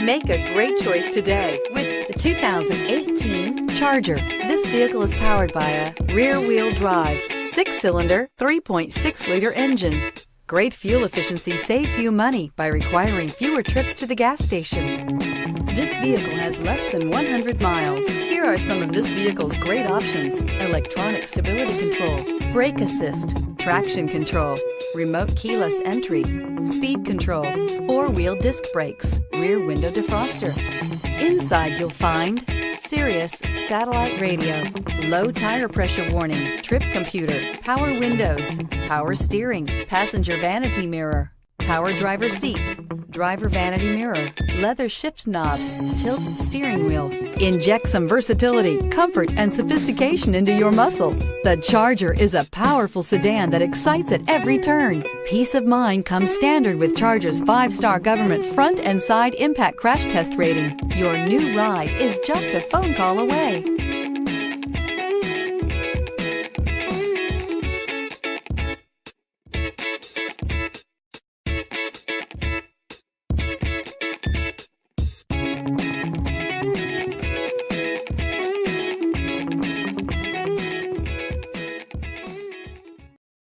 Make a great choice today with the 2018 Charger. This vehicle is powered by a rear-wheel drive, 6-cylinder, 3.6-liter engine. Great fuel efficiency saves you money by requiring fewer trips to the gas station. This vehicle has less than 100 miles. Here are some of this vehicle's great options: electronic stability control, brake assist, traction control, remote keyless entry, speed control, 4-wheel disc brakes, rear window defroster. Inside you'll find Sirius satellite radio, low tire pressure warning, trip computer, power windows, power steering, passenger vanity mirror, power driver seat, driver vanity mirror, leather shift knob, tilt steering wheel. Inject some versatility, comfort, and sophistication into your muscle. The Charger is a powerful sedan that excites at every turn. Peace of mind comes standard with Charger's 5-star government front and side impact crash test rating. Your new ride is just a phone call away.